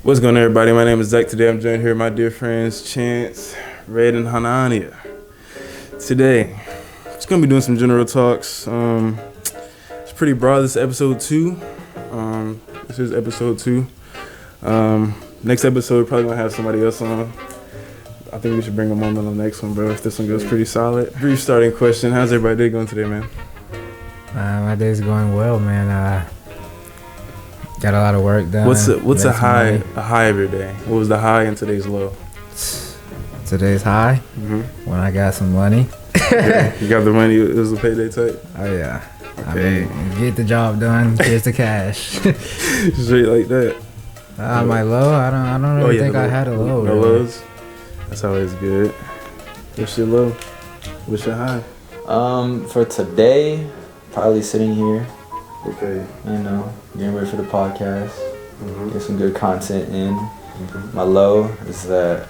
What's going on, everybody? My name is Zach. Today I'm joined here with my dear friends Chance, Red, and Hananiah. Today, just going to be doing some general talks. It's pretty broad. This is episode 2. This is episode 2. Next episode, we're probably going to have somebody else on. I think we should bring them on the next one, bro, if this one goes pretty solid. Brief starting question. How's everybody day going today, man? My day's going well, man. Got a lot of work done. What's a high of your day? What was the high and today's low? Today's high? When I got some money. You got the money? It was a payday type? Oh, yeah. Okay. I mean, get the job done. Here's the cash. Straight like that. My low? I don't really think I had a low. No lows? That's always good. What's your low? What's your high? For today, probably sitting here. Okay. Getting ready for the podcast. Get some good content in. My low is that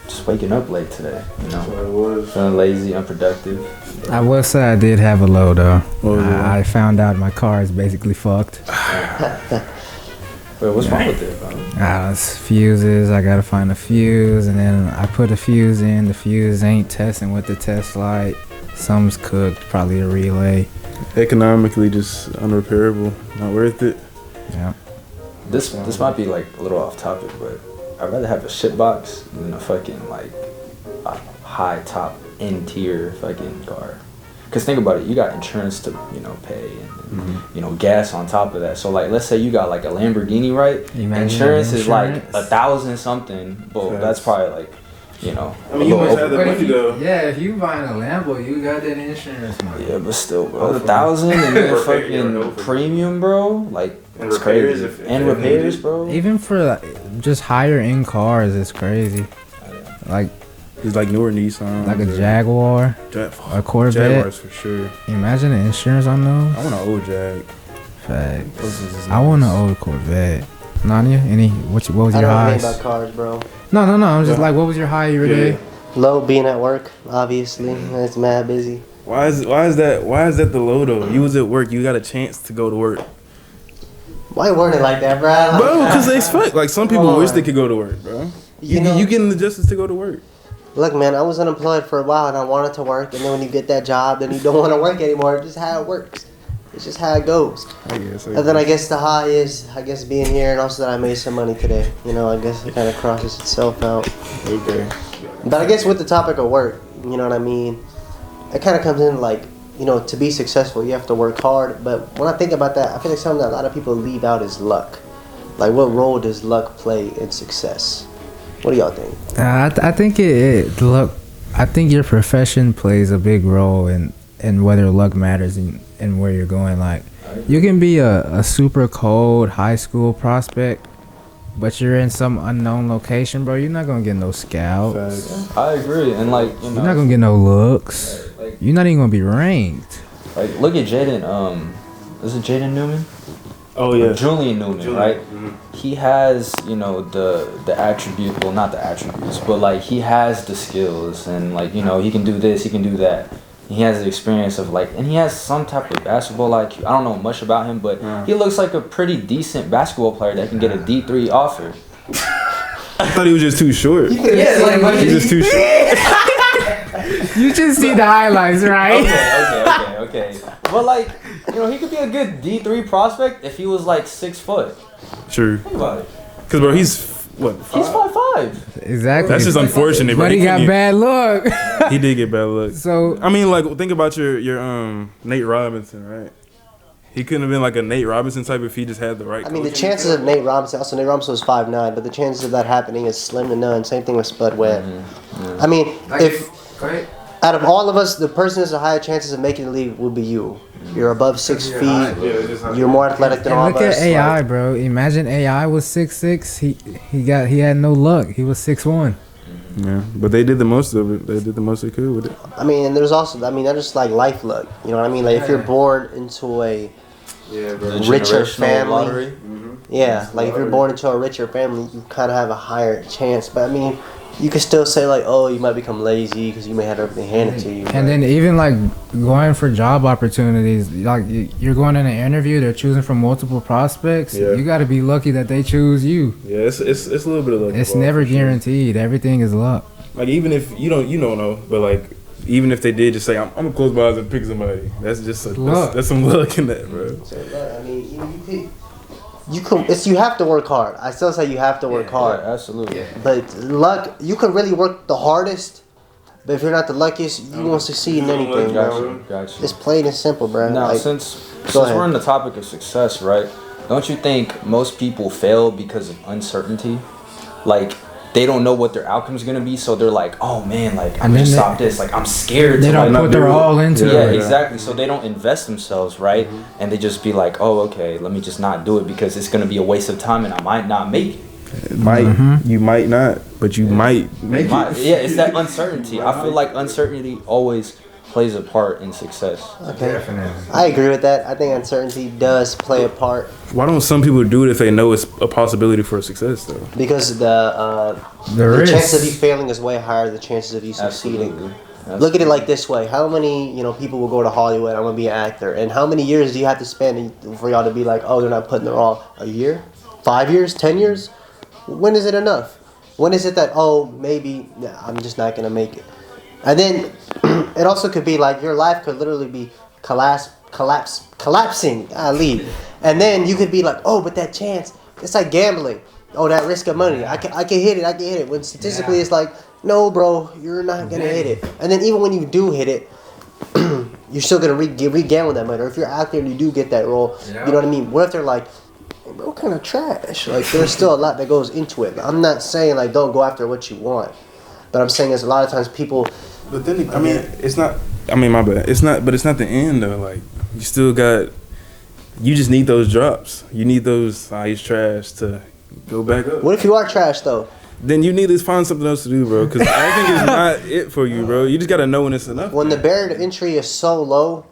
just waking up late today. That's what it was. Feeling lazy, unproductive. I will say I did have a low, though. I found out my car is basically fucked. Wait, what's wrong with it, bro? It's fuses. I gotta find a fuse, and then I put a fuse in. The fuse ain't testing with the test light. Some's cooked, probably a relay. Economically just unrepairable. Not worth it. Yeah. This might be like a little off topic, but I'd rather have a shit box than a fucking like a high top end tier fucking car. Cause think about it, you got insurance to pay and gas on top of that. So like, let's say you got like a Lamborghini, right? Insurance is like 1,000 something. Well, that's probably like. I mean, you must have the money though. Yeah, if you buying a Lambo, you got that insurance money. Yeah, but still, bro, 1,000 and then fucking premium, bro. Like, it's crazy. And repairs, bro. Even for just higher end cars, it's crazy. Like, it's like newer Nissan. Like a Jaguar, a Corvette. Jaguars for sure. Imagine the insurance on those. I want an old Jag. Facts. I want an old Corvette. Nanya, what was your high? I don't think about cars, bro. No. I'm just like, what was your high every day? Low, being at work, obviously. It's mad busy. Why is that the low though? You was at work. You got a chance to go to work. Why word it like that, bro? Like, bro, because they expect. Like some people wish they could go to work, bro. You getting the justice to go to work. Look, man, I was unemployed for a while and I wanted to work. And then when you get that job, then you don't want to work anymore. It's just how it works. It's just how it goes. I guess. And then I guess the high is, being here and also that I made some money today. I guess it kind of crosses itself out. Okay. But I guess with the topic of work, you know what I mean? It kind of comes in like, to be successful, you have to work hard. But when I think about that, I feel like something that a lot of people leave out is luck. Like, what role does luck play in success? What do y'all think? I think luck. I think your profession plays a big role in whether luck matters and where you're going. Like, you can be a super cold high school prospect, but you're in some unknown location, bro. You're not gonna get no scouts. I agree, and like you're not gonna get no looks. You're not even gonna be ranked. Like, look at Jaden. Is it Jaden Newman? Oh yeah, Julian Newman, right? He has the attribute. Well, not the attributes, but like he has the skills, and like he can do this, he can do that. He has the experience of and he has some type of basketball IQ. I don't know much about him, but he looks like a pretty decent basketball player that can get a D3 offer. I thought he was just too short. Yeah, he's just too short. You just see the highlights, right? Okay. But he could be a good D3 prospect if he was 6 foot. True. Think about it. Cause bro, he's what? 5'? He's 5'5". Exactly. That's just unfortunate, bro. But he got bad luck. He did get bad luck. So I mean, think about your Nate Robinson, right? He couldn't have been like a Nate Robinson type if he just had the right. I mean, the chances of Nate Robinson. Also, Nate Robinson was 5'9", but the chances of that happening is slim to none. Same thing with Spud Webb. I mean, out of all of us, the person who's the higher chances of making the league would be you. You're above 6 feet. You're more athletic than all of us. Look at AI, bro. Imagine AI was 6'6". He had no luck. He was 6'1". Yeah, but they did the most of it. They did the most they could with it. I mean, and there's also, that's just like life luck. You know what I mean? Like if you're born into a richer family, if you're born into a richer family, you kind of have a higher chance. But I mean, you can still say like, oh, you might become lazy because you may have everything handed to you. And then even like going for job opportunities, like you're going in an interview, they're choosing from multiple prospects. Yeah. You got to be lucky that they choose you. Yeah, it's a little bit of luck. It's involved, never for sure. guaranteed. Everything is luck. Like even if you don't know, but like even if they did just say I'm gonna close my eyes and pick somebody, that's just that's some luck in that, bro. So, I mean, you have to work hard. I still say you have to work hard. Yeah, absolutely. But luck, you can really work the hardest, but if you're not the luckiest, you won't succeed in anything, bro. Gotcha. It's plain and simple, bro. Now, like, since we're on the topic of success, right? Don't you think most people fail because of uncertainty? Like, they don't know what their outcome's gonna be, so they're like, "Oh man, like I'm gonna stop this. Like I'm scared." They don't put their all into it. Yeah, exactly. So they don't invest themselves, right? And they just be like, "Oh, okay, let me just not do it because it's gonna be a waste of time and I might not make it." You might not, but you might make it. Yeah, it's that uncertainty. I feel like uncertainty always plays a part in success. Okay, I agree with that. I think uncertainty does play a part. Why don't some people do it if they know it's a possibility for success though? Because the chances of you failing is way higher than the chances of you succeeding. Absolutely. Look at it like this way: how many people will go to Hollywood? I'm gonna be an actor, and how many years do you have to spend for y'all to be like, oh, they're not putting their all? A year, 5 years, 10 years? When is it enough? When is it that maybe I'm just not gonna make it? And then it also could be like your life could literally be collapsing, and then you could be like, oh, but that chance, it's like gambling. Oh, that risk of money, I can hit it. When statistically it's like, no, bro, you're not gonna hit it. And then even when you do hit it, you're still gonna re-gamble that money. Or if you're out there and you do get that role, you know what I mean? What if they're like, bro, kind of trash? Like there's still a lot that goes into it. I'm not saying like don't go after what you want, but I'm saying there's a lot of times people. But then I mean, it's not. I mean, my bad. It's not. But it's not the end though. Like you still got. You just need those drops. You need those. He's trash to go back up. What if you are trash though? Then you need to find something else to do, bro. Because acting is not it for you, bro. You just gotta know when it's enough. When the barrier to entry is so low,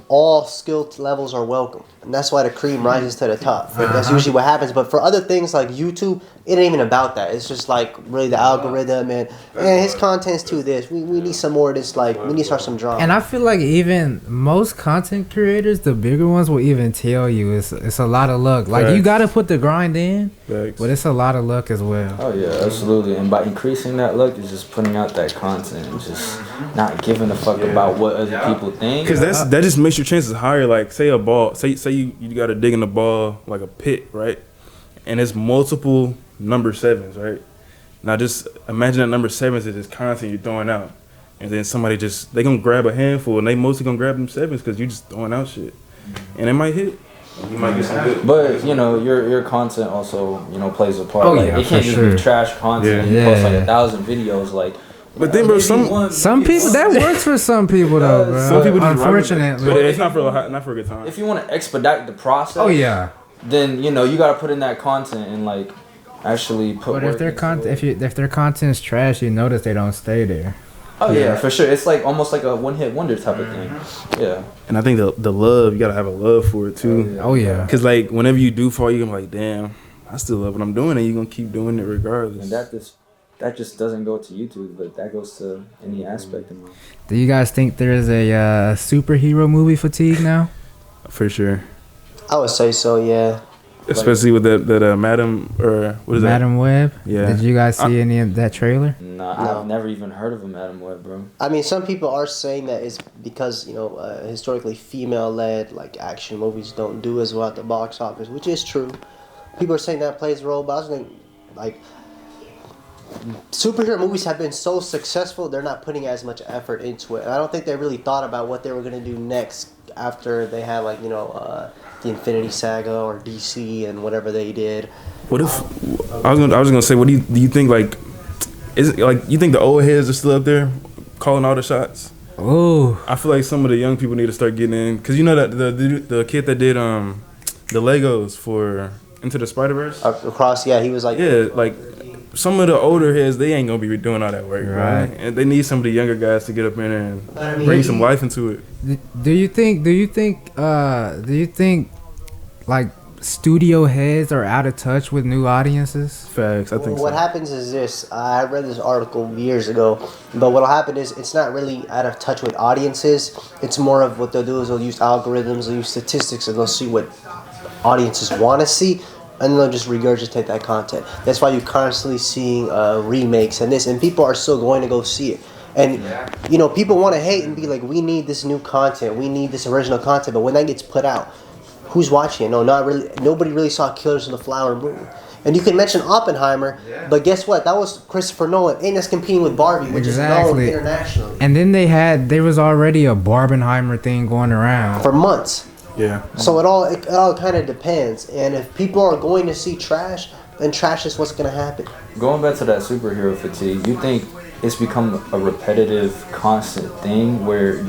all skill levels are welcome, and that's why the cream rises to the top. That's usually what happens. But for other things like YouTube, it ain't even about that. It's just like really the algorithm and his content's too this. We need some more of this. Like we need to start some drama. And I feel like even most content creators, the bigger ones, will even tell you it's a lot of luck. Like you gotta put the grind in, but it's a lot of luck as well. Oh yeah, absolutely. And by increasing that luck is just putting out that content, just not giving a fuck about what other people think. Because that just makes your chances higher. Like say a ball, say you got to dig in the ball like a pit, right? And it's multiple number sevens, right? Now just imagine that number sevens is this content you're throwing out, and then somebody they gonna grab a handful, and they mostly gonna grab them sevens because you just throwing out shit, and it might hit. You might get some good. But your content also plays a part. Oh, like, yeah, it can't for just sure. be trash content. Yeah. You post like 1,000 videos, like. But then, bro, Some people that works for some people though, bro. some people just unfortunately, but it's not for a good time. If you want to expedite the process, then you got to put in that content and like actually put. But if their if their content's trash, you notice they don't stay there. Oh yeah, for sure. It's like almost like a one-hit wonder type of thing. Yeah. And I think the love, you gotta have a love for it too. Oh yeah. Cause like whenever you do fall, you're gonna be like, damn, I still love what I'm doing, and you're gonna keep doing it regardless. And that just doesn't go to YouTube, but that goes to any aspect of life. Do you guys think there's a superhero movie fatigue now? For sure. I would say so, yeah. Especially with that Madam, or what is Madam Web? Yeah. Did you guys see any of that trailer? No. I've never even heard of a Madam Web, bro. I mean, some people are saying that it's because, historically female-led, like, action movies don't do as well at the box office, which is true. People are saying that plays a role, but I was thinking, like, superhero movies have been so successful, they're not putting as much effort into it. And I don't think they really thought about what they were going to do next after they had, like, the Infinity Saga or DC and whatever they did. What if I was gonna say, what do you think? Like, is it like you think the old heads are still up there calling all the shots? Oh, I feel like some of the young people need to start getting in, because that the kid that did the Legos for Into the Spider-Verse Across, yeah, he was like, yeah, like some of the older heads, they ain't gonna be doing all that work, right? And they need some of the younger guys to get up in there and bring some life into it. do you think like studio heads are out of touch with new audiences? Facts. I think What so. happens is this. I read this article years ago, but what'll happen is it's not really out of touch with audiences. It's more of what they'll do is they'll use algorithms, they'll use statistics, and they'll see what audiences want to see, and then they'll just regurgitate that content. That's why you're constantly seeing remakes and this, and people are still going to go see it. And you know, people want to hate and be like, we need this new content, we need this original content, but when that gets put out, who's watching it? No, not really. Nobody really saw Killers of the Flower Moon. And you can mention Oppenheimer, but guess what? That was Christopher Nolan, and that's competing with Barbie, which is known internationally. And then there was already a Barbenheimer thing going around For months. Yeah. So it all kind of depends. And if people are going to see trash, then trash is what's going to happen. Going back to that superhero fatigue, you think it's become a repetitive, constant thing where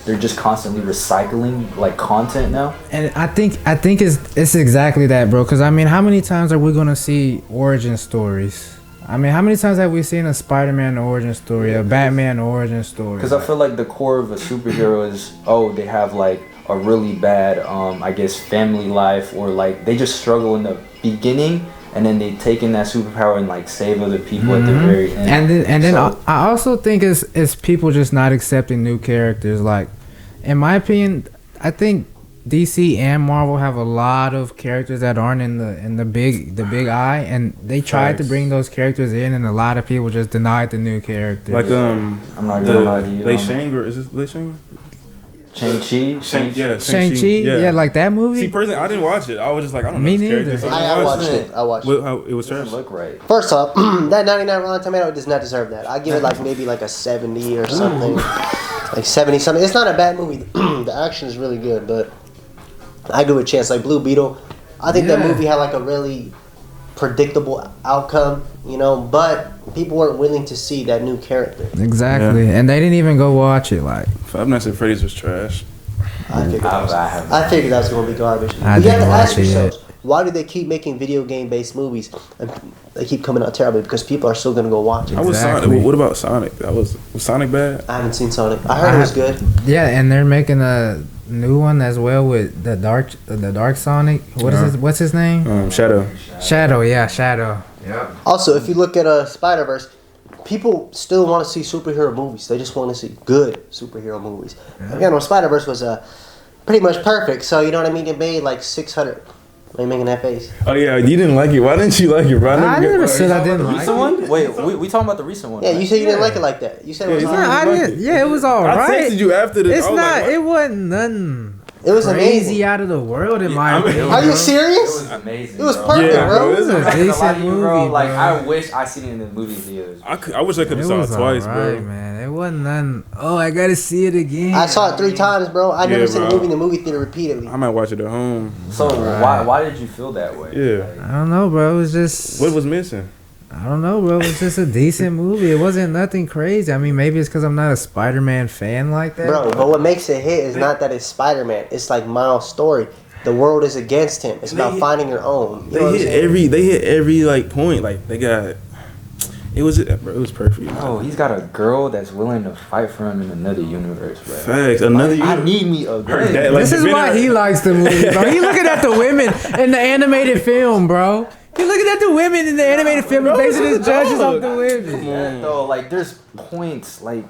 they're just constantly recycling like content now? And I think it's exactly that, bro. Because I mean, how many times are we gonna see origin stories? I mean, how many times have we seen a Spider-Man origin story, a Batman origin story? Because I feel like the core of a superhero is, they have like a really bad, I guess, family life, or like they just struggle in the beginning, and then they take in that superpower and like save other people at the very end. And then I also think it's people just not accepting new characters. Like, in my opinion, I think DC and Marvel have a lot of characters that aren't in the big eye, and they tried to bring those characters in, and a lot of people just denied the new characters. Like I'm not gonna lie to you. Lei Shang, or is this Lei Shang? Shang-Chi? Shang-Chi? Yeah, like that movie? See, personally, I didn't watch it. I was just like, I don't know. Me this neither. character, so I watched it. I watched it. It was trash. Doesn't look right. First off, that 99 Rotten Tomato does not deserve that. I give it like maybe like a 70 or something. Like 70 something. It's not a bad movie. The action is really good, but I give it a chance. Like Blue Beetle, I think that movie had like a really predictable outcome, you know, but people weren't willing to see that new character. Exactly. And they didn't even go watch it. Like, Five Nights at Freddy's was trash. I figured that was going to be garbage. I You got to didn't ask watch it yourselves, why do they keep making video game based movies and they keep coming out terribly? Because people are still going to go watch it. I was Sonic. What about Sonic? Was Sonic bad? I haven't seen Sonic. I heard it was good. yeah, and they're making a new one as well with the Dark Sonic. What's his name? Shadow. Shadow. Yeah. Also, if you look at Spider-Verse, people still want to see superhero movies. They just want to see good superhero movies. Again, well, Spider-Verse was pretty much perfect. So, you know what I mean? It made like 600. Why are you making that face? Oh yeah, you didn't like it. Why didn't you like it, bro? I never said I didn't like it. Recent one? Wait, we talking about the recent one? Yeah, right? you said you didn't like it like that. You said it was I didn't. Yeah, it was all I right. texted you after this. It's not. It wasn't nothing. It was crazy amazing. out of the world in my opinion. Are you bro. serious? It was amazing. It was bro. perfect, Yeah, bro. bro. It was a I'm not gonna lie decent to you, movie, bro. Like, bro. I wish I seen it in the movie theaters. I wish I could It have saw it was twice, alright, bro. man. It wasn't nothing. Oh, I gotta see it again. I saw it 3 times, bro. I never Yeah, seen a bro. movie in the movie theater repeatedly. I might watch it at home. So why did you feel that way? Yeah. I don't know, bro. It was just. What was missing? I don't know, bro. It was just a decent movie. It wasn't nothing crazy. I mean, maybe it's because I'm not a Spider-Man fan like that. Bro, but what makes it hit is not that it's Spider-Man. It's like Miles' story. The world is against him. It's about finding your own. You know what I'm saying? They hit every like point. Like they got. It was perfect. Oh, he's got a girl that's willing to fight for him in another universe, bro. Facts. Another. I need me a girl. dad, like, This is why he likes the movie, bro. He looking at the women in the animated film, bro. He looking at the women in the animated film and basing his judges off the women. Yeah, though, like there's points like.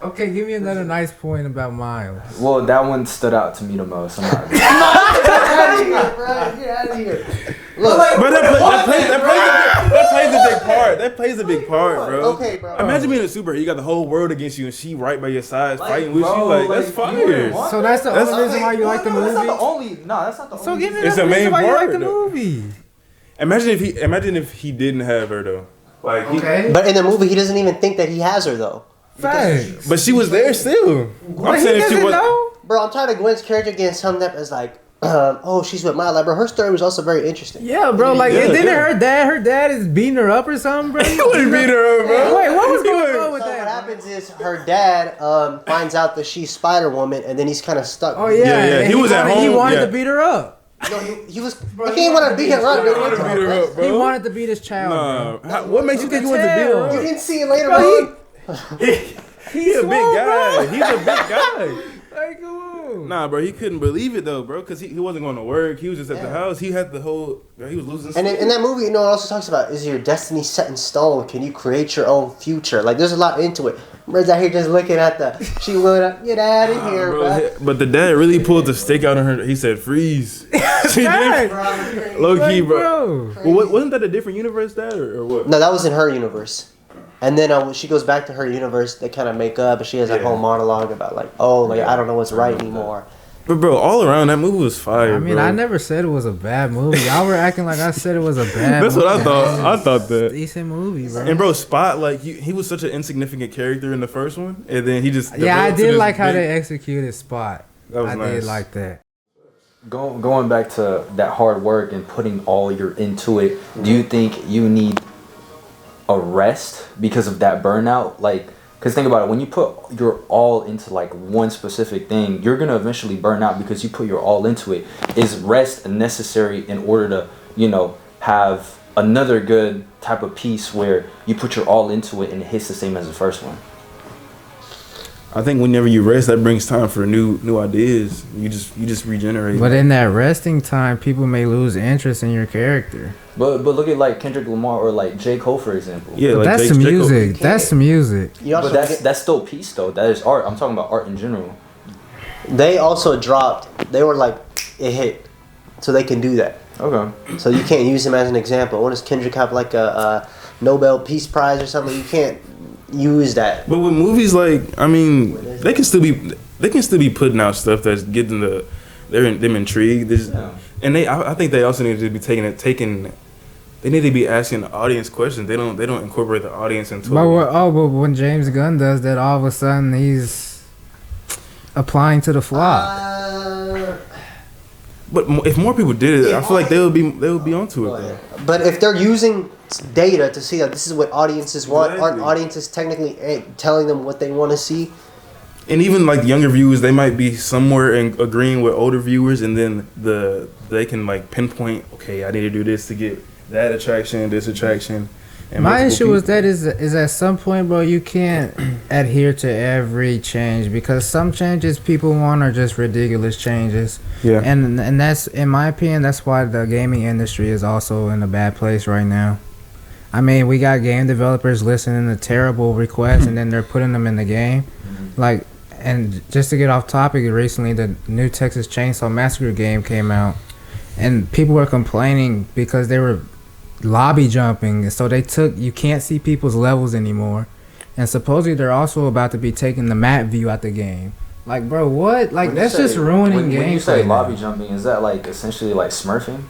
Okay, give me another nice point about Miles. Well, that one stood out to me the most. I'm not. Get out of here, bro. Get out of here. Look, But that plays a big part. That plays a big part, bro. Okay, bro. Imagine being a superhero. You got the whole world against you, and she right by your side, fighting with bro, you. Like like, that's you wouldn't fire. want So that's the only reason why you like the That's not the movie? only. No, that's not the So only. give me It's the the main reason why you like part, the though. movie. Imagine if he didn't have her though. Like Okay. But in the movie, he doesn't even think that he has her, though. Facts. but she was there still. But he doesn't know. Bro, I'm tired of Gwen's character getting summed up as like, oh, she's with Miles. Like, bro, her story was also very interesting. Yeah, bro. Like, Yeah, didn't yeah. her dad is beating her up or something, bro? He wouldn't beat her up, bro. Wait, what was He going wouldn't. on with So what that? happens is her dad finds out that she's Spider-Woman, and then he's kind of stuck. Oh yeah, Yeah, yeah. and He was at He home, wanted yeah. to beat her up. No, he was. He didn't want to beat her up. He wanted to beat her up, bro. He wanted to beat his child. Nah. What makes you think he could wanted to beat her You up? didn't see it later Bro, on. He's a big guy. He's a big guy. Like, come on. Nah, bro, he couldn't believe it though, bro, because he wasn't going to work. He was just at the house. He had the whole. He was losing. And in that movie, you know, it also talks about, is your destiny set in stone? Can you create your own future? Like, there's a lot into it. Red's out here just looking at she would get out of here, bro. But the dad really pulled the stick out on her. He said, "Freeze." She did. Low key, bro. Well, wasn't that a different universe, dad, or what? No, that was in her universe. And then when she goes back to her universe, they kind of make up, and she has that whole monologue about like, I don't know what's right anymore. But bro, all around that movie was fire. I mean, bro. I never said it was a bad movie. Y'all were acting like I said it was a bad. That's movie. what I thought. I thought that Decent movie, bro. And bro, Spot, like he was such an insignificant character in the first one, and then he just I did like how they executed Spot. That was nice. Did like that. Going back to that hard work and putting all your into it, do you think you need a rest because of that burnout? Like, because think about it, when you put your all into like one specific thing, you're gonna eventually burn out because you put your all into it. Is rest necessary in order to, you know, have another good type of piece where you put your all into it and it hits the same as the first one? I think whenever you rest, that brings time for new ideas. You just regenerate. But in that resting time, people may lose interest in your character. But look at like Kendrick Lamar or like J. Cole, for example. Yeah, like that's the music. That's the music. But that's still peace though. That is art. I'm talking about art in general. They also dropped. They were like, it hit, so they can do that. Okay. So you can't use him as an example. What does Kendrick have, like a Nobel Peace Prize or something? You can't use that. But with movies, like, I mean, they can still be putting out stuff that's getting them intrigued. And I think they also need to be taking. They need to be asking the audience questions. They don't incorporate the audience into it. But when James Gunn does that, all of a sudden he's applying to the flock. But if more people did it, I feel like they would be onto it though. But if they're using data to see that this is what audiences want, aren't audiences technically telling them what they want to see? And even like younger viewers, they might be somewhere agreeing with older viewers, and then they can like pinpoint, okay, I need to do this to get that attraction, this attraction. And my issue with that is at some point, bro, you can't adhere to every change because some changes people want are just ridiculous changes. Yeah. And that's, in my opinion, that's why the gaming industry is also in a bad place right now. I mean, we got game developers listening to terrible requests and then they're putting them in the game. Like, and just to get off topic, recently the new Texas Chainsaw Massacre game came out and people were complaining because they were lobby jumping, so you can't see people's levels anymore, and supposedly they're also about to be taking the map view out the game. Like, bro, what? Like, that's just ruining gameplay. When you say lobby jumping, is that like essentially like smurfing?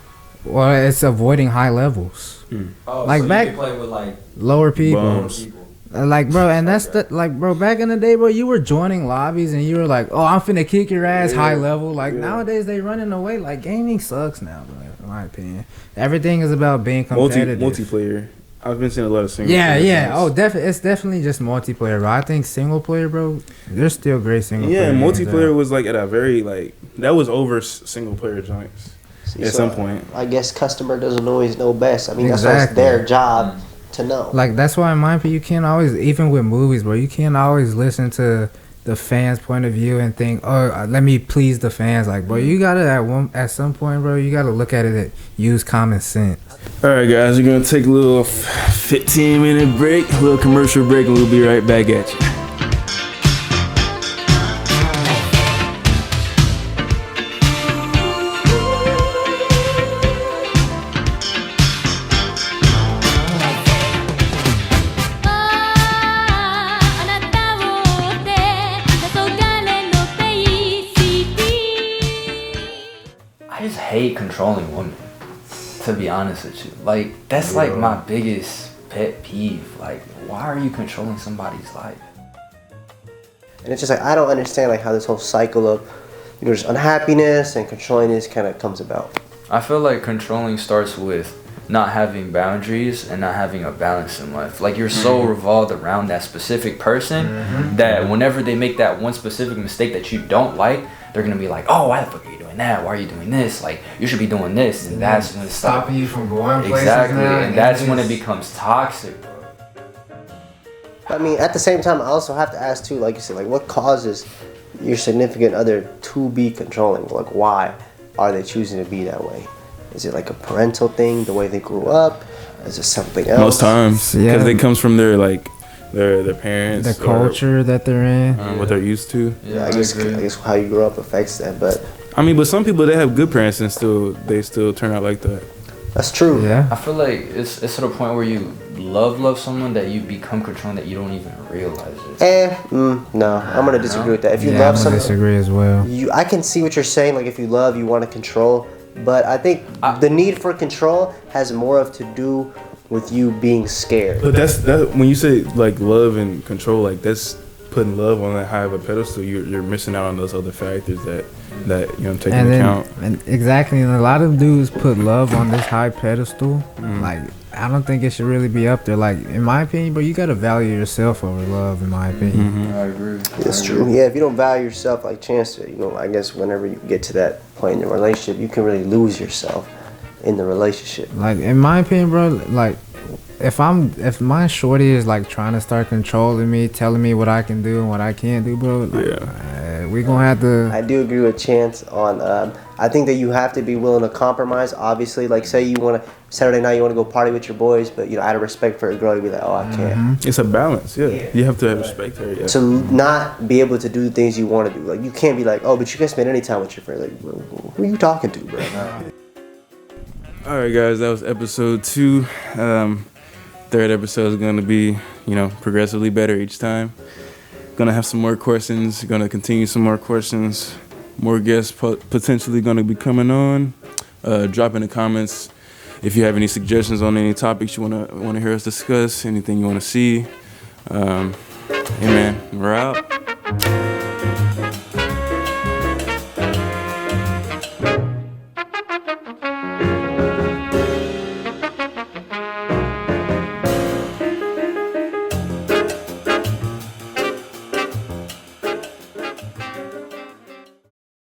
Well, it's avoiding high levels. Oh, like so back, you can play with like lower people. Bums. Like, bro, and that's bro, back in the day, bro, you were joining lobbies and you were like, oh, I'm finna kick your ass high level. Like, nowadays they running away. Like, gaming sucks now, bro, in my opinion. Everything is about being competitive. Multiplayer. I've been seeing a lot of single player. Yeah. Oh, it's definitely just multiplayer, bro. I think single player, bro, there's still great single player. Yeah, multiplayer was like at a very, like, that was over single player joints at some point. I guess customer doesn't always know best. I mean, Exactly. that's their job to know. Like, that's why in my opinion, you can't always, even with movies, bro, you can't always listen to the fans' point of view and think, oh, let me please the fans. Like, bro, you gotta at some point, bro, you gotta look at it, use common sense. All right, guys, we're gonna take a little 15-minute break, a little commercial break, and we'll be right back at you. I just hate controlling women, to be honest with you. Like, that's like my biggest pet peeve. Like, why are you controlling somebody's life? And it's just like, I don't understand like how this whole cycle of, you know, just unhappiness and controlling this kind of comes about. I feel like controlling starts with not having boundaries and not having a balance in life. Like, you're so revolved around that specific person that whenever they make that one specific mistake that you don't like, they're gonna be like, oh, why the fuck are you doing that? Why are you doing this? Like, you should be doing this. And that's when it stops. Stopping you from going places. Exactly. Now, And that's when it becomes toxic, bro. I mean, at the same time, I also have to ask too, like you said, like what causes your significant other to be controlling? Like, why are they choosing to be that way? Is it like a parental thing, the way they grew up? Is it something else? Most times, because it comes from their parents, the culture that they're in, what they're used to. Yeah, I guess how you grow up affects that. But I mean, but some people, they have good parents and they still turn out like that. that's true. Yeah. I feel like it's to the point where you love someone that you become controlling that you don't even realize it. No, I'm gonna disagree with that. If you Yeah, love I'm gonna someone, disagree as well. I can see what you're saying. Like if you love, you want to control. But I think the need for control has more to do with you being scared. But that's when you say like love and control, like that's putting love on that high of a pedestal. You're missing out on those other factors that take into account. And exactly, and a lot of dudes put love on this high pedestal. Like, I don't think it should really be up there. Like, in my opinion, bro, you gotta value yourself over love. In my opinion, I agree. It's true. Yeah, if you don't value yourself, like Chance, I guess whenever you get to that point in your relationship, you can really lose yourself in the relationship. like in my opinion, bro, like if my shorty is like trying to start controlling me, telling me what I can do and what I can't do, bro, like, we gonna have to. I do agree with Chance on. I think that you have to be willing to compromise. Obviously, like say you want to Saturday night, you want to go party with your boys, but out of respect for a girl, you be like, oh, I can't. It's a balance. Yeah, you have to respect her. Yeah. To not be able to do the things you want to do, like you can't be like, oh, but you can spend any time with your friend. Like, who are you talking to, bro? All right, guys, that was episode 2. Third episode is going to be, progressively better each time. Going to have some more questions. Going to continue some more questions. More guests potentially going to be coming on. Drop in the comments if you have any suggestions on any topics you want to hear us discuss. Anything you want to see. Hey, man, we're out.